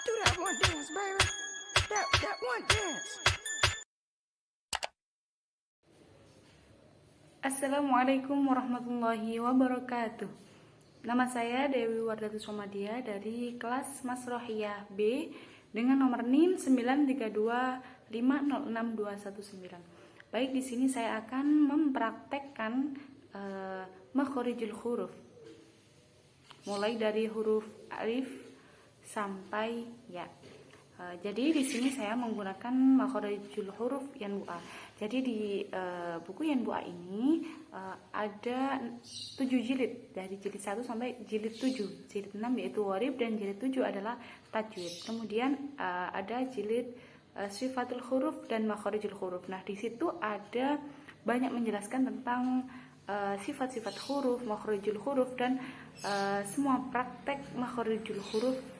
Do that one dance, baby. That one dance. Assalamualaikum warahmatullahi wabarakatuh. Nama saya Dewi Wardatu Somadia dari kelas Masrohiyah B dengan nomor NIM 932506219. Baik, di sini saya akan mempraktekkan makhorijul huruf. Mulai dari huruf alif sampai ya. Jadi di sini saya menggunakan makhorijul huruf Yanbu'a. Jadi di buku Yanbu'a ini ada 7 jilid, dari jilid 1 sampai jilid 7. Jilid 6 yaitu warib dan jilid 7 adalah tajwid. Kemudian ada jilid sifatul huruf dan makhorijul huruf. Nah, di situ ada banyak menjelaskan tentang sifat-sifat huruf, makhorijul huruf dan semua praktek makhorijul huruf.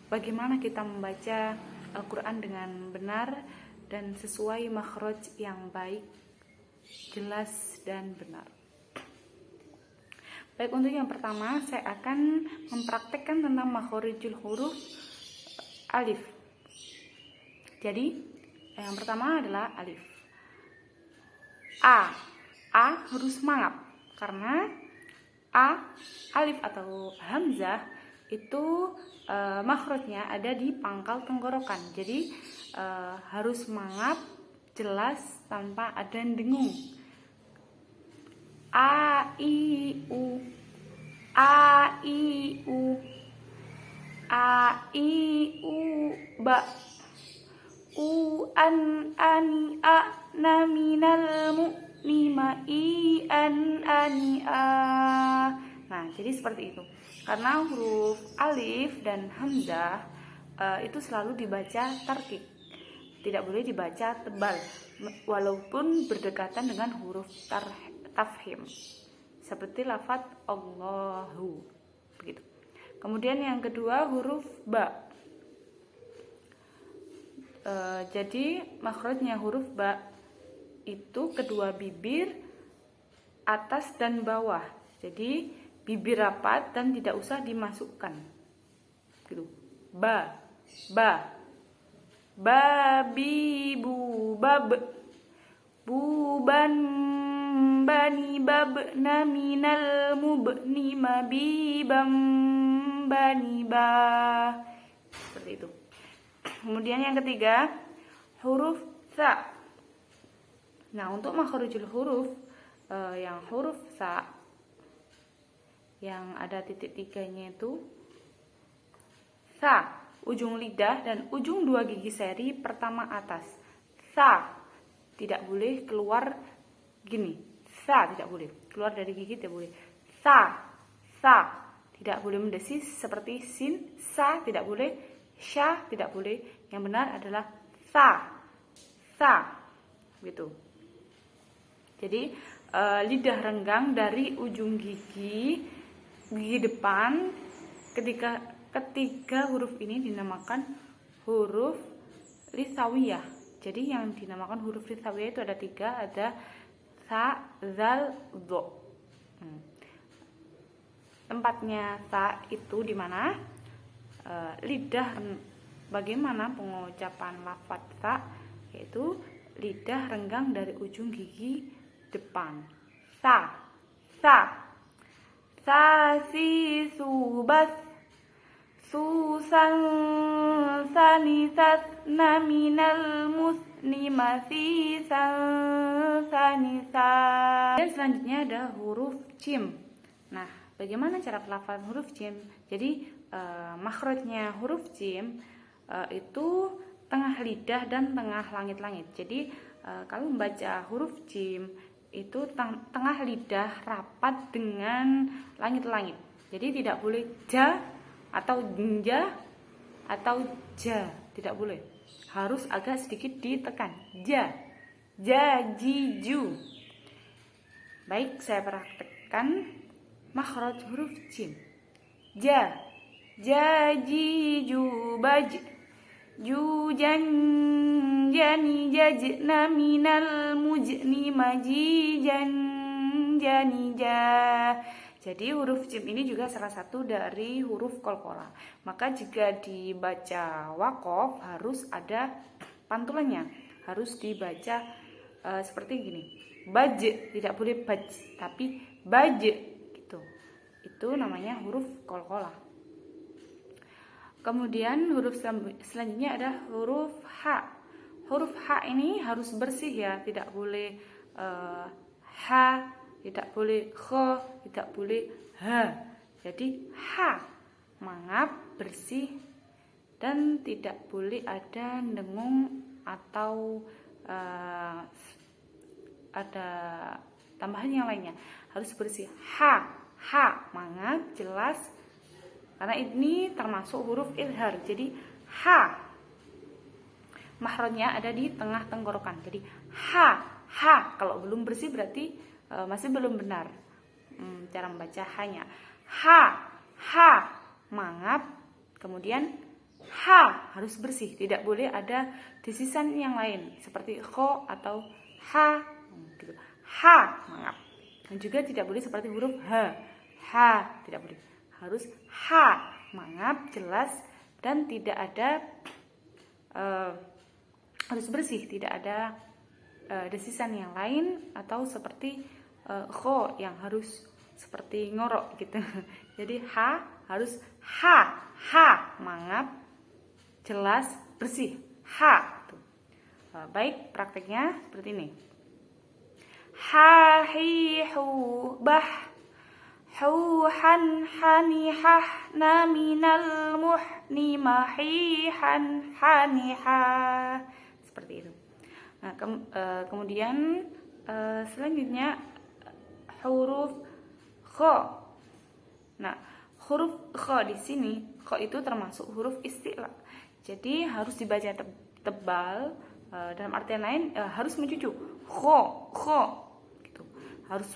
Bagaimana kita membaca Al-Quran dengan benar dan sesuai makhraj yang baik, jelas dan benar. Baik, untuk yang pertama saya akan mempraktekkan tentang makhorijul huruf alif. Jadi yang pertama adalah alif. A harus mangap karena alif atau hamzah itu makhrajnya ada di pangkal tenggorokan. Jadi harus mangap, jelas tanpa ada dengung. A I U ba u an ani a na minal mu'nima i an ani a. Nah, jadi seperti itu. Karena huruf alif dan hamzah itu selalu dibaca tarkik, tidak boleh dibaca tebal, walaupun berdekatan dengan huruf tafhim, seperti lafadz Allahu, begitu. Kemudian yang kedua huruf ba. Jadi makhrajnya huruf ba itu kedua bibir, atas dan bawah. Jadi bibir rapat dan tidak usah dimasukkan, gitu. Babi bu bab buban bani bab naminal mubni mabibam bani ba, seperti itu. Kemudian yang ketiga huruf sa. Nah, untuk makhorijul huruf yang huruf sa yang ada titik tiganya itu sa, ujung lidah dan ujung dua gigi seri pertama atas. Sa tidak boleh keluar gini. Sa tidak boleh keluar dari gigi, tidak boleh. Sa tidak boleh mendesis seperti sin. Sa tidak boleh. Sya tidak boleh. Yang benar adalah sa gitu. Jadi lidah renggang dari ujung gigi depan ketika huruf ini dinamakan huruf lisawiyah. Jadi yang dinamakan huruf lisawiyah itu ada 3, ada sa, zal, dho. Tempatnya sa itu di mana? Lidah, bagaimana pengucapan lafadz sa, yaitu lidah renggang dari ujung gigi depan. Sa si subas susan sanisat naminal musni masih sanisa. Dan selanjutnya ada huruf jim. Nah, bagaimana cara pelafalan huruf jim? Jadi makhrajnya huruf jim itu tengah lidah dan tengah langit-langit. Jadi kalau membaca huruf jim itu tengah lidah rapat dengan langit-langit. Jadi tidak boleh ja atau ja atau ja, tidak boleh. Harus agak sedikit ditekan. Ja, ji, ju. Baik, saya praktekkan makhraj huruf jim. Ja, ji, ju, baj, ju, jan, jani, jajna minal mujni maji, jan, jani, ja. Jadi huruf jim ini juga salah satu dari huruf qalqalah. Maka jika dibaca waqaf harus ada pantulannya. Harus dibaca seperti gini. Baj, tidak boleh baj, tapi baj gitu. Itu namanya huruf qalqalah. Kemudian huruf selanjutnya ada huruf H. Huruf H ini harus bersih ya, tidak boleh H, tidak boleh kho, tidak boleh H. Jadi H, mangap, bersih, dan tidak boleh ada dengung atau ada tambahan yang lainnya. Harus bersih. H, mangap, jelas. Karena ini termasuk huruf izhar. Jadi H, makhrajnya ada di tengah tenggorokan. Jadi H, kalau belum bersih berarti masih belum benar cara membaca hanya. H, mangap, kemudian H harus bersih, tidak boleh ada desisan yang lain seperti kho atau H gitu. H, mangap. Dan juga tidak boleh seperti huruf H, tidak boleh. Harus H, mangap, jelas, dan tidak ada harus bersih, tidak ada desisan yang lain atau seperti kho yang harus seperti ngorok gitu. Jadi H harus H, mangap, jelas, bersih. H gitu. Baik, prakteknya seperti ini. Ha, hi, hu, bah, hu, han, hani, hah, na, minal, muh, ni, mahi, han, hani, ha. Seperti itu. Nah, kemudian selanjutnya huruf kho. Nah, huruf kho di sini, kho itu termasuk huruf isti'la. Jadi harus dibaca tebal, dalam artian lain harus mencucu. Kho gitu. Harus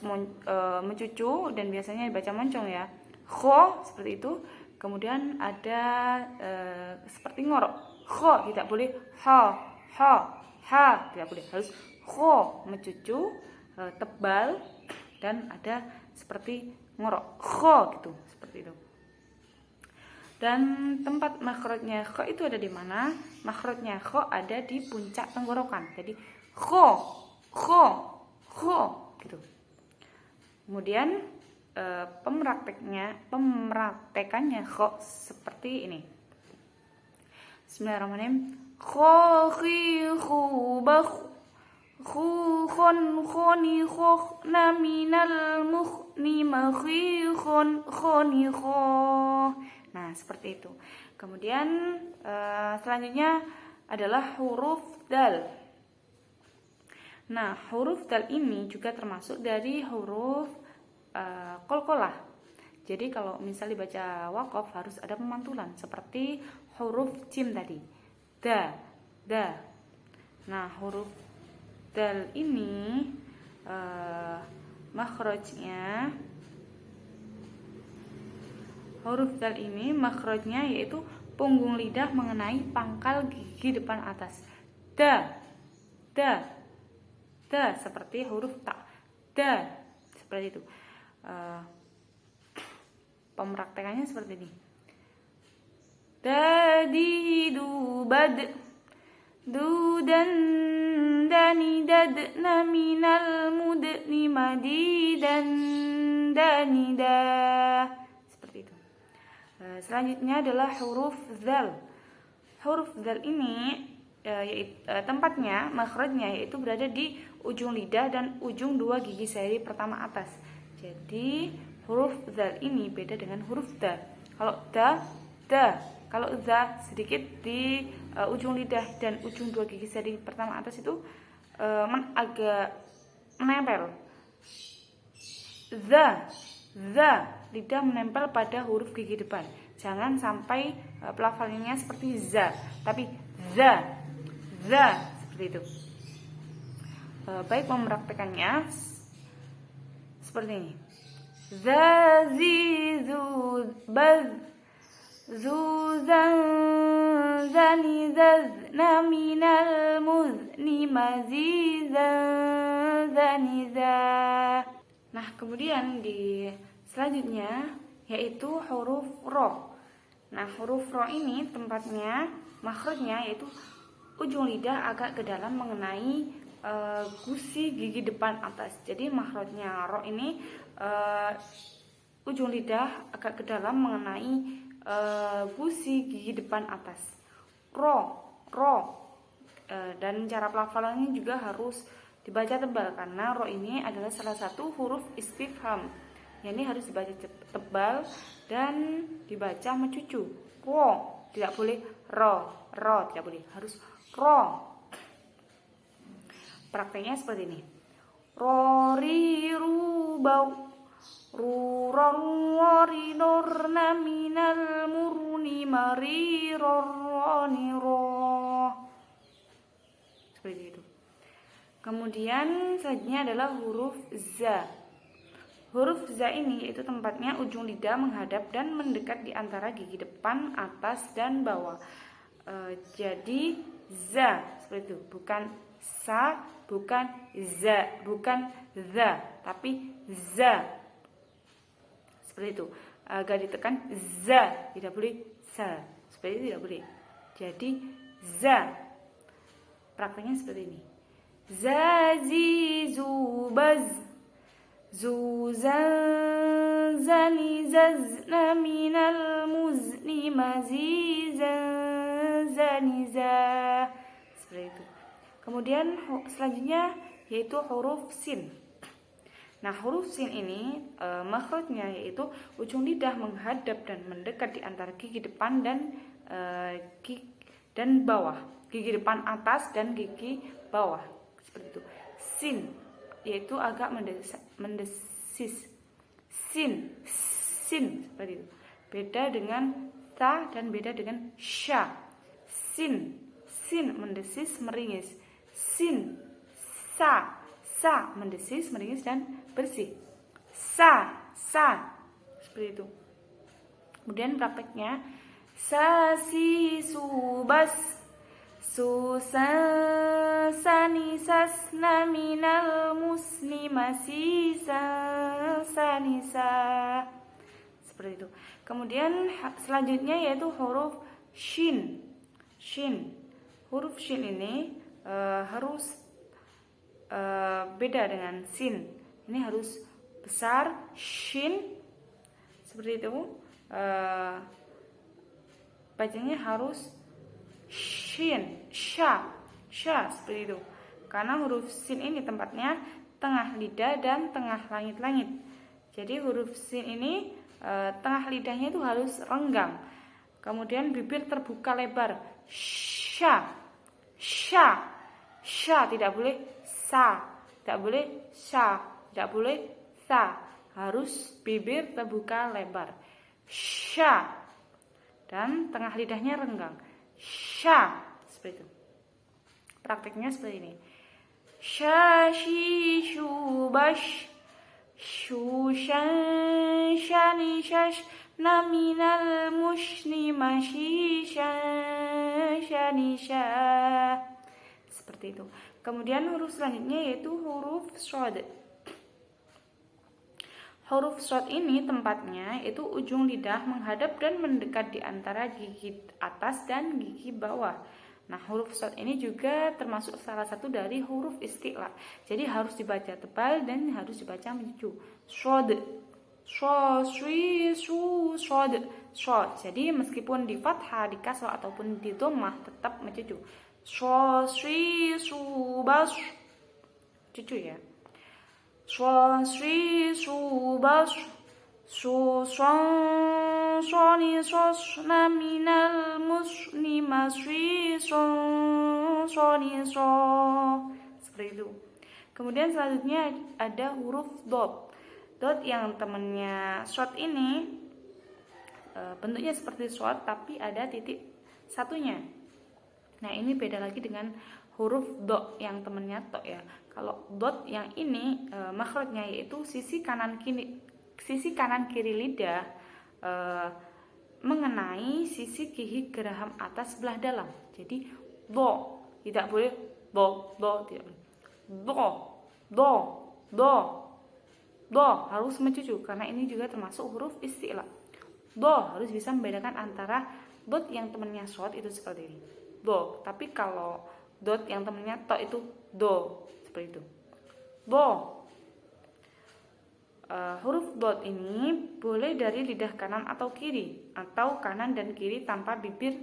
mencucu dan biasanya dibaca moncong ya. Kho seperti itu. Kemudian ada seperti ngorok. Kho tidak boleh ha, tidak boleh. Harus kho mencucu, tebal, dan ada seperti ngorok kho gitu, seperti itu. Dan tempat makhrajnya kho itu ada di mana? Makhrajnya kho ada di puncak tenggorokan. Jadi kho gitu. Kemudian pemraktekannya kho seperti ini. Bismillahirrahmanirrahim. Kho, khi, khu, bakh, khu, khon, khoni, khokh, na, minal, mukh, ni, makhi, khon, khoni, khoh. Nah, seperti itu. Kemudian selanjutnya adalah huruf dal. Nah, huruf dal ini juga termasuk dari huruf qalqalah. Jadi kalau misalnya dibaca waqaf harus ada pemantulan seperti huruf jim tadi. Da. Nah, huruf dal ini makhrajnya yaitu punggung lidah mengenai pangkal gigi depan atas. Da seperti huruf ta. Da seperti itu. Pemraktekannya seperti ini. Dadi, du, bad, du, dan, dani, dad, na, minal, mud, ni, madi, dan, dani, da. Seperti itu. Selanjutnya adalah huruf zal. Huruf zal ini tempatnya, makhrajnya yaitu berada di ujung lidah dan ujung dua gigi seri pertama atas. Jadi huruf zal ini beda dengan huruf da. Kalau da. Kalau za sedikit di ujung lidah dan ujung dua gigi seri pertama atas itu agak menempel. Za lidah menempel pada huruf gigi depan. Jangan sampai pelafalannya seperti za, tapi za seperti itu. Baik, mempraktekannya seperti ini. Za, zi, zu, baz, zuzan, zani, zaz, na, minal, muz, ni, mazizan, zani, za. Nah, kemudian di Selanjutnya yaitu huruf ro. Nah, huruf ro ini tempatnya, makhrajnya yaitu ujung lidah agak ke dalam mengenai gusi gigi depan atas. Jadi makhrajnya ro ini ujung lidah agak ke dalam mengenai gusi gigi depan atas. Ro, ro. Dan cara pelafalannya juga harus dibaca tebal karena ro ini adalah salah satu huruf istifham. Ini harus dibaca tebal dan dibaca mencucu. Ro, tidak boleh ro, tidak boleh, harus ro. Prakteknya seperti ini. Ro ri ru bau ru ron wari norna minal murni mari roni ro. Seperti itu. Kemudian selanjutnya adalah huruf za. Huruf za ini yaitu tempatnya ujung lidah menghadap dan mendekat di antara gigi depan, atas, dan bawah. Jadi za seperti itu, bukan sa, bukan za, bukan za, tapi za. Seperti itu. Agak ditekan za, tidak boleh sa. Seperti itu tidak boleh. Jadi za. Prakteknya seperti ini. Zazi zubaz Zuzan zani zazna minal muzni mazizan zaniza. Seperti itu. Kemudian selanjutnya yaitu huruf sin. Nah, huruf sin ini makhrajnya yaitu ujung lidah menghadap dan mendekat di antara gigi depan dan bawah. Gigi depan atas dan gigi bawah. Seperti itu. Sin yaitu agak mendesis. Sin seperti itu. Beda dengan ta dan beda dengan sya. Sin mendesis, meringis. Sin, sa mendesis, meringis, dan bersih. Sa seperti itu. Kemudian prakteknya sa si su bas Susan sani sasna minal musni masisa sanisa. Seperti itu. Kemudian selanjutnya yaitu huruf shin. Huruf shin ini harus beda dengan sin. Ini harus besar, shin. Seperti itu. Bacanya harus shin, sha seperti itu. Karena huruf sin ini tempatnya tengah lidah dan tengah langit-langit. Jadi huruf sin ini tengah lidahnya itu harus renggang. Kemudian bibir terbuka lebar. Sha, tidak boleh sa, tidak boleh sha, tidak boleh sa. Harus bibir terbuka lebar. Sha. Dan tengah lidahnya renggang. Sha, seperti itu. Prakteknya seperti ini. Sha, shi, shu, bash, shu, shan, shani, shash, naminal, mushni, mashi, shan, shani, sha. Seperti itu. Kemudian huruf selanjutnya yaitu huruf shod. Huruf shod ini tempatnya itu ujung lidah menghadap dan mendekat di antara gigi atas dan gigi bawah. Nah, huruf shod ini juga termasuk salah satu dari huruf isti'la. Jadi harus dibaca tebal dan harus dibaca mencucu. Shod, shod. Jadi meskipun di fathah, di kasrah ataupun di dhammah tetap mencucu. Bas. Cucu ya. Shuan, shui, shu, bas, shu, shuan, shuani, shosna, minal, musni, masri, shuani, seperti itu. Kemudian selanjutnya ada huruf dot. Dot yang temannya short ini bentuknya seperti short tapi ada titik satunya. Nah, ini beda lagi dengan huruf dot yang temannya to ya. Kalau dot yang ini makhrajnya yaitu sisi kanan kiri lidah mengenai sisi gigi geraham atas sebelah dalam. Jadi do, tidak boleh do, tidak boleh. Do. Do harus mencucu karena ini juga termasuk huruf isti'la. Do harus bisa membedakan antara dot yang temannya short itu seperti ini. Do, tapi kalau dot yang temannya to itu do, seperti itu. Do. Huruf dot ini boleh dari lidah kanan atau kiri, atau kanan dan kiri tanpa bibir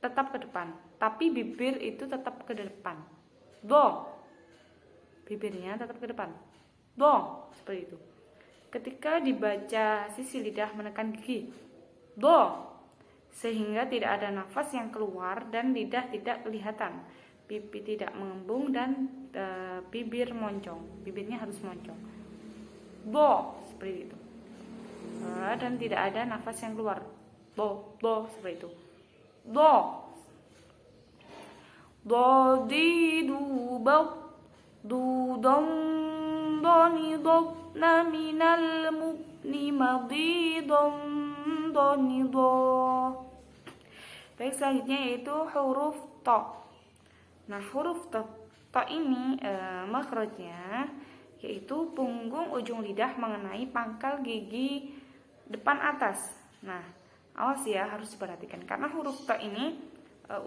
tetap ke depan. Tapi bibir itu tetap ke depan. Do. Bibirnya tetap ke depan. Do, seperti itu. Ketika dibaca sisi lidah menekan gigi. Do. Sehingga tidak ada nafas yang keluar dan lidah tidak kelihatan. Pipi tidak mengembung dan bibir moncong. Bibirnya harus moncong. Do, seperti itu. Dan tidak ada nafas yang keluar. Do, seperti itu. Do. Do, di, du, bau. Du, dong, do, ni, do. Na, minal, mu, ni, ma, di, dong, do, ni, do. Baik, selanjutnya yaitu huruf to. Nah, huruf to ini makhrajnya yaitu punggung ujung lidah mengenai pangkal gigi depan atas. Nah, awas ya, harus diperhatikan karena huruf to ini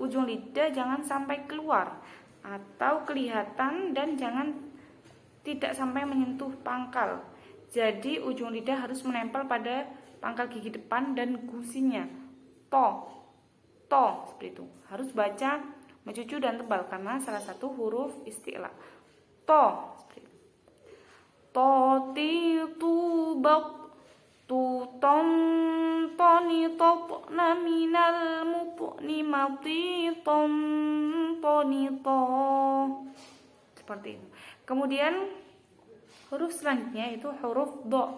ujung lidah jangan sampai keluar atau kelihatan dan jangan tidak sampai menyentuh pangkal. Jadi ujung lidah harus menempel pada pangkal gigi depan dan gusinya. To, seperti itu. Harus baca mencucu dan tebal karena salah satu huruf isti'la. To, seperti itu. To, ti, tu, bak, tu, ton, toni, top, na, minal, mup, ni, mati, ton, toni, to. Seperti itu. Kemudian huruf selanjutnya itu huruf do.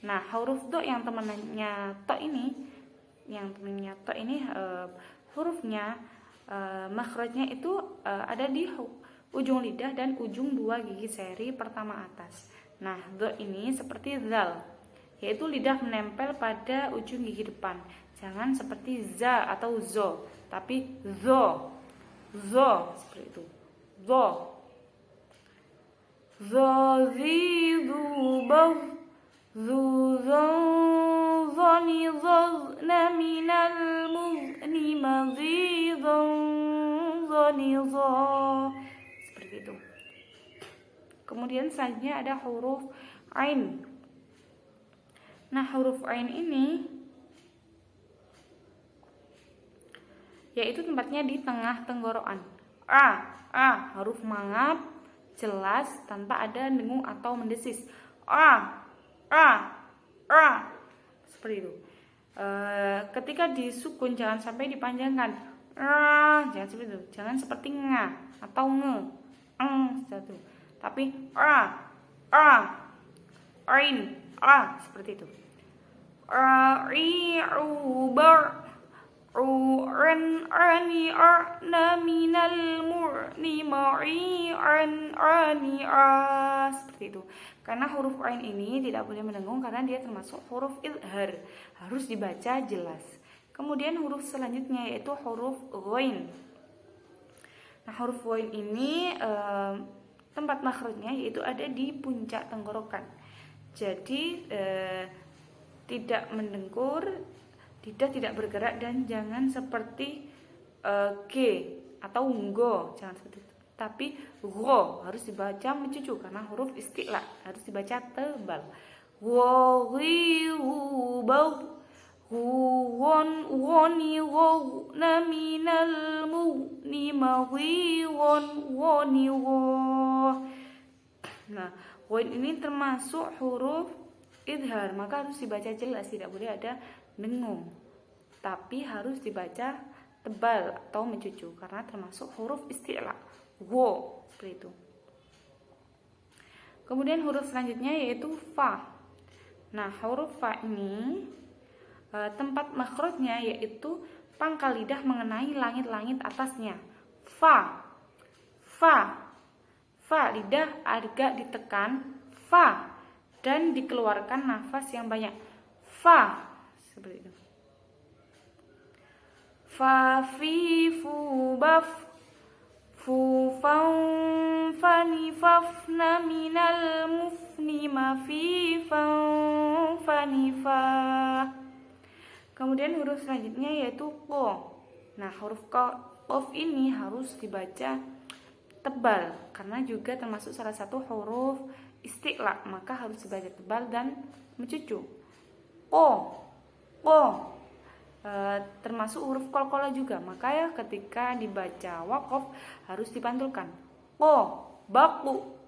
Nah, huruf do yang temannya to ini, hurufnya makhrajnya itu ada di ujung lidah dan ujung dua gigi seri pertama atas. Nah, do ini seperti zal, yaitu lidah menempel pada ujung gigi depan. Jangan seperti za atau zo, tapi zo, seperti itu. Zo. Zo, zi, zu, bav, zu, zon, zoni, zoz, na, minal, muz, ni, ma, zi, zon, zoni, zo. Seperti itu. Kemudian selanjutnya ada huruf ain. Nah, huruf ain ini yaitu tempatnya di tengah tenggorokan. Huruf mangap jelas tanpa ada dengung atau mendesis. Seperti itu. Ketika disukun jangan sampai dipanjangkan. Jangan seperti itu. Jangan seperti nga atau nge. Seperti itu. Tapi ain, seperti itu. Seperti itu. Karena huruf ain ini tidak boleh mendengung karena dia termasuk huruf izhar, harus dibaca jelas. Kemudian huruf selanjutnya yaitu huruf ghain. Nah, huruf ghain ini tempat makhrajnya yaitu ada di puncak tenggorokan. Jadi tidak mendengkur, lidah tidak bergerak dan jangan seperti g atau nggo, jangan seperti itu. Tapi gho harus dibaca mencucu karena huruf isti'la, harus dibaca tebal. Wo, ri, wu, bau, won, woni, wo, na, minal, mu, ni, ma, ri, won, woni, wo. Nah, won ini termasuk huruf izhar, maka harus dibaca jelas, tidak boleh ada dengung. Tapi harus dibaca tebal atau mencucu karena termasuk huruf isti'la. Wo, seperti itu. Kemudian huruf selanjutnya yaitu fa. Nah, huruf fa ini tempat makhrajnya yaitu pangkal lidah mengenai langit-langit atasnya. Fa, lidah agak ditekan, fa, dan dikeluarkan nafas yang banyak. Fa, seperti itu. Fa, fi, fu, baf, fu, faun, fani, faf, na, minal, muf, nima fi fanifa. Kemudian huruf selanjutnya yaitu ko. Nah, huruf kof ini harus dibaca tebal karena juga termasuk salah satu huruf isti'la, maka harus dibaca tebal dan mencucu. Ko termasuk huruf qalqalah juga, maka ya ketika dibaca waqaf harus dipantulkan. Ko baku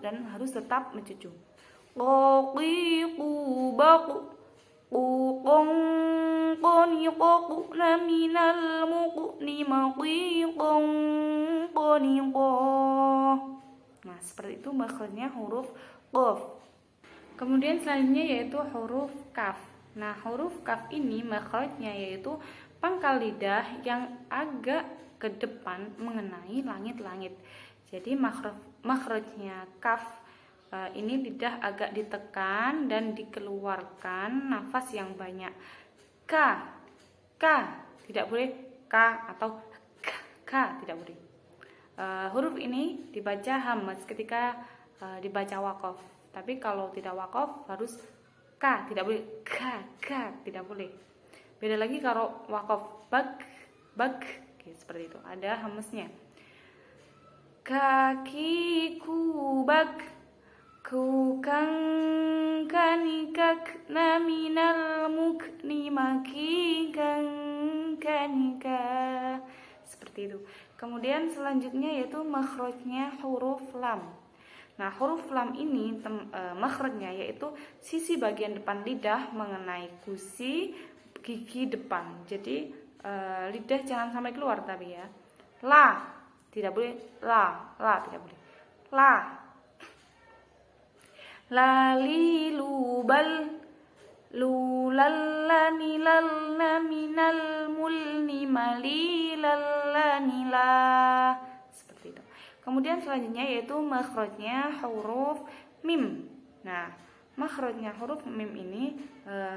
dan harus tetap mencucu. Qoqiqu baku qong qoni qoku naminal muqni maqiqong qoni qoh. Nah, seperti itu makhrajnya huruf qaf. Kemudian selanjutnya yaitu huruf kaf. Nah, huruf kaf ini makhrajnya yaitu pangkal lidah yang agak ke depan mengenai langit-langit. Jadi makhrajnya kaf ini lidah agak ditekan dan dikeluarkan nafas yang banyak. K tidak boleh k atau k tidak boleh. Huruf ini dibaca hamzah ketika dibaca waqaf. Tapi kalau tidak waqaf harus k, tidak boleh k tidak boleh. Beda lagi kalau waqaf bag seperti itu, ada hamzahnya. Kakiku bag ku kang kanikak naminal mukni maki kang kanika, seperti itu. Kemudian selanjutnya yaitu makhrajnya huruf lam. Nah, huruf lam ini makhrajnya yaitu sisi bagian depan lidah mengenai gusi gigi depan. Jadi lidah jangan sampai keluar tapi ya. La tidak boleh, la tidak boleh. Lali lubal lulallani lalna minal mulni malilallani la, seperti itu. Kemudian selanjutnya yaitu makhrajnya huruf mim. Nah, makhrajnya huruf mim ini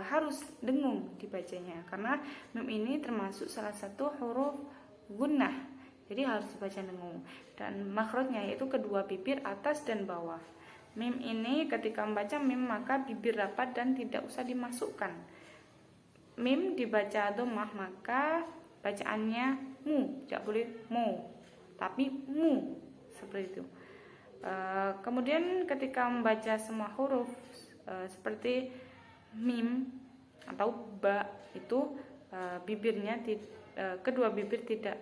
harus dengung dibacanya karena mim ini termasuk salah satu huruf gunnah. Jadi harus dibaca dengung. Dan makhrajnya yaitu kedua bibir atas dan bawah. Mim ini ketika membaca mim maka bibir rapat dan tidak usah dimasukkan. Mim dibaca dhammah maka bacaannya mu, tidak boleh mu, tapi mu. Seperti itu. Kemudian ketika membaca semua huruf seperti mim atau ba itu bibirnya kedua bibir tidak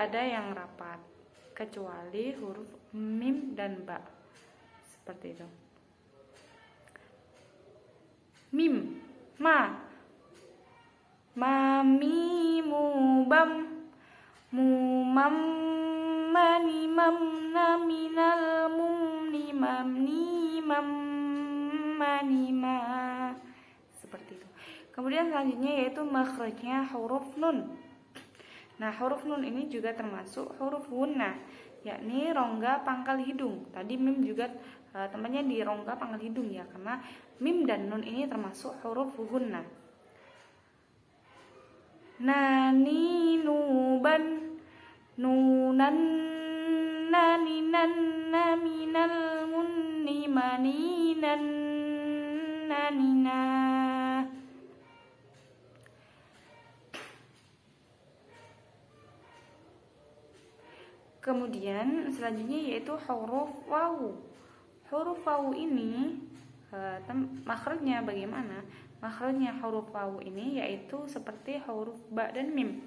ada yang rapat kecuali huruf mim dan ba, seperti itu. Mim mi mu bam mumam mani mam naminal mumni mamni mam mani ma, seperti itu. Kemudian selanjutnya yaitu makhrajnya huruf nun. Nah, huruf nun ini juga termasuk huruf gunnah, yakni rongga pangkal hidung. Tadi mim juga tempatnya di rongga pangkal hidung ya, karena mim dan nun ini termasuk huruf gunnah. Nani nuban nunan naninan naminal munni maninan nanina. Kemudian selanjutnya yaitu huruf wawu. Huruf wawu ini makhrajnya bagaimana? Makhrajnya huruf wawu ini yaitu seperti huruf ba dan mim,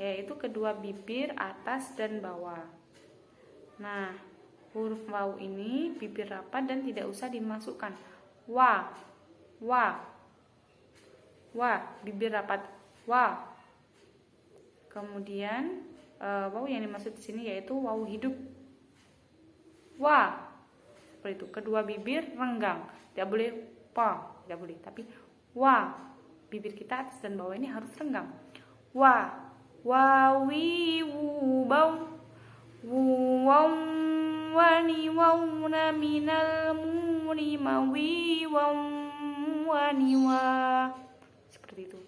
yaitu kedua bibir atas dan bawah. Nah, huruf wawu ini bibir rapat dan tidak usah dimasukkan. Wa bibir rapat wa. Kemudian wawu yang dimaksud di sini yaitu wawu hidup. Wa, seperti itu. Kedua bibir renggang, tidak boleh pa, tidak boleh, tapi wa. Bibir kita atas dan bawah ini harus renggang. Wa, wawi wu bau wu waw wani wawna minal muni mawi waw wani wa, seperti itu.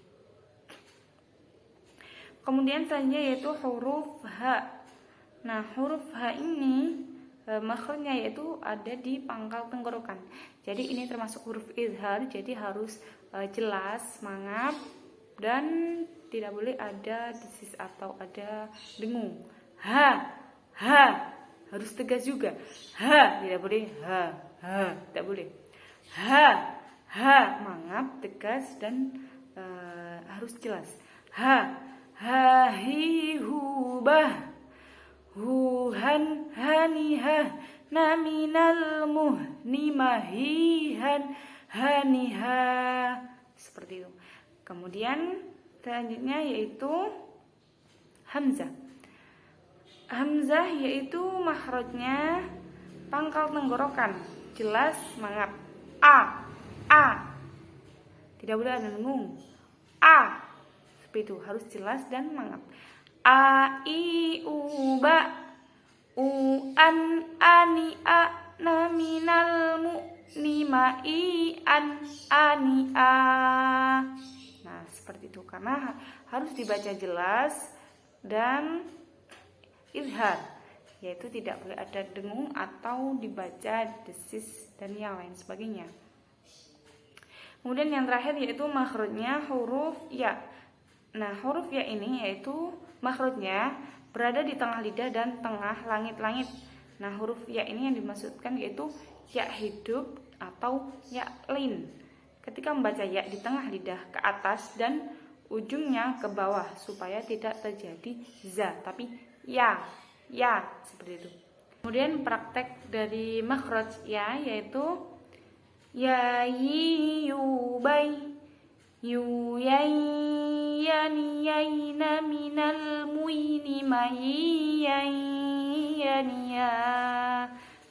Kemudian selanjutnya yaitu huruf H. Nah, huruf H ini makhrajnya yaitu ada di pangkal tenggorokan. Jadi ini termasuk huruf izhar, jadi harus jelas, mangap, dan tidak boleh ada desis atau ada dengung. Ha, harus tegas juga. Ha, tidak boleh tidak boleh. Ha, mangap, tegas, dan harus jelas. Ha, hi, hu, bah, hu, han, hanihah, naminal muhni, mahihan, hanihah. Seperti itu. Kemudian selanjutnya yaitu hamzah. Hamzah yaitu makhrajnya pangkal tenggorokan, jelas, mangap. A. Tidak boleh ada dengung. A. Seperti itu, harus jelas dan mangap. A, I, U, ba, U, an, ani, a, na, minal, mu, ni, ma, i, an, ani, a. Nah, seperti itu, karena harus dibaca jelas dan izhar, yaitu tidak boleh ada dengung atau dibaca desis dan yang lain sebagainya. Kemudian yang terakhir yaitu makhrajnya huruf ya. Nah, huruf ya ini yaitu makhrajnya berada di tengah lidah dan tengah langit-langit. Nah, huruf ya ini yang dimaksudkan yaitu ya hidup atau ya lin. Ketika membaca ya di tengah lidah ke atas dan ujungnya ke bawah supaya tidak terjadi za, tapi ya, seperti itu. Kemudian praktek dari makhraj ya yaitu ya, yi, yu, bai, yu, yai, yani, yaina, minal, muini, mai, yai, yani, ya.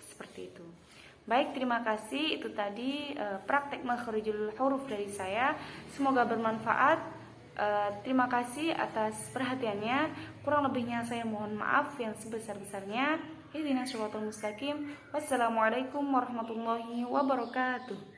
Seperti itu. Baik, terima kasih. Itu tadi praktek makhrijul huruf dari saya. Semoga bermanfaat. Terima kasih atas perhatiannya. Kurang lebihnya saya mohon maaf yang sebesar-besarnya. Ihdinas siratal mustaqim. Wassalamualaikum warahmatullahi wabarakatuh.